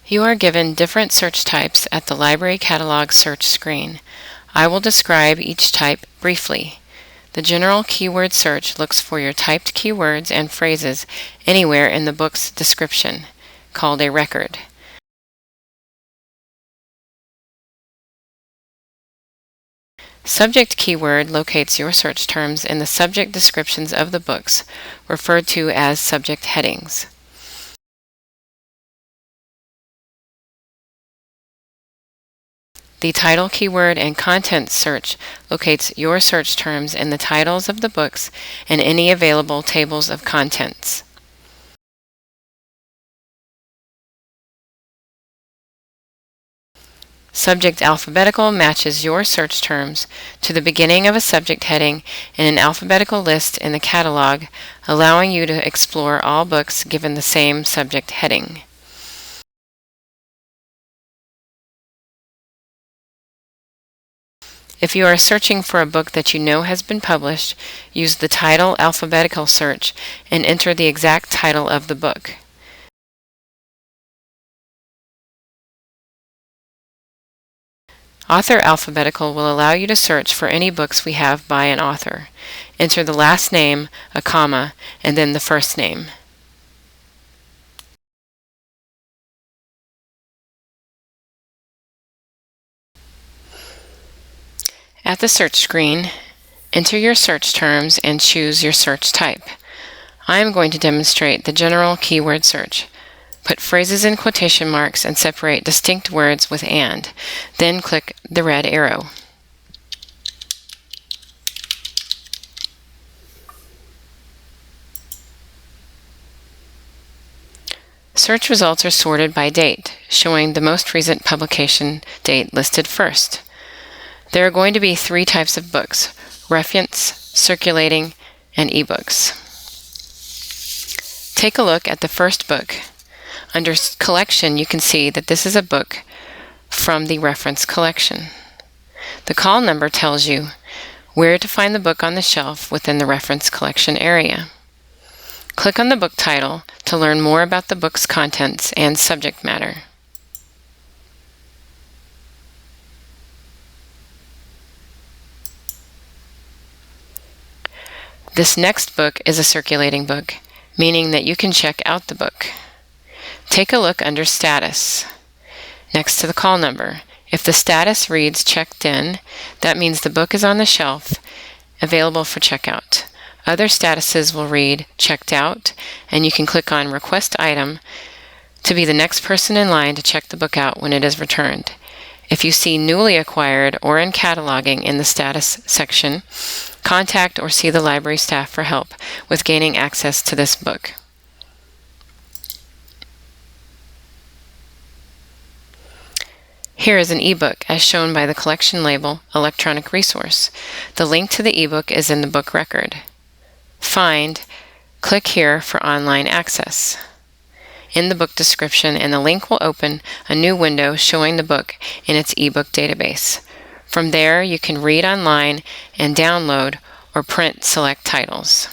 You are given different search types at the Library Catalog search screen. I will describe each type briefly. The general keyword search looks for your typed keywords and phrases anywhere in the book's description, called a record. Subject keyword locates your search terms in the subject descriptions of the books, referred to as subject headings. The title keyword and content search locates your search terms in the titles of the books and any available tables of contents. Subject alphabetical matches your search terms to the beginning of a subject heading in an alphabetical list in the catalog, allowing you to explore all books given the same subject heading. If you are searching for a book that you know has been published, use the title alphabetical search and enter the exact title of the book. Author alphabetical will allow you to search for any books we have by an author. Enter the last name, a comma, and then the first name. At the search screen, enter your search terms and choose your search type. I am going to demonstrate the general keyword search. Put phrases in quotation marks and separate distinct words with and. Then click the red arrow. Search results are sorted by date, showing the most recent publication date listed first. There are going to be 3 types of books: reference, circulating, and eBooks. Take a look at the first book. Under collection, you can see that this is a book from the reference collection. The call number tells you where to find the book on the shelf within the reference collection area. Click on the book title to learn more about the book's contents and subject matter. This next book is a circulating book, meaning that you can check out the book. Take a look under Status, next to the call number. If the status reads Checked In, that means the book is on the shelf, available for checkout. Other statuses will read Checked Out, and you can click on Request Item to be the next person in line to check the book out when it is returned. If you see Newly Acquired or in Cataloging in the Status section, contact or see the library staff for help with gaining access to this book. Here is an ebook as shown by the collection label Electronic Resource. The link to the ebook is in the book record. Find, click here for online access in the book description, and the link will open a new window showing the book in its ebook database. From there, you can read online and download or print select titles.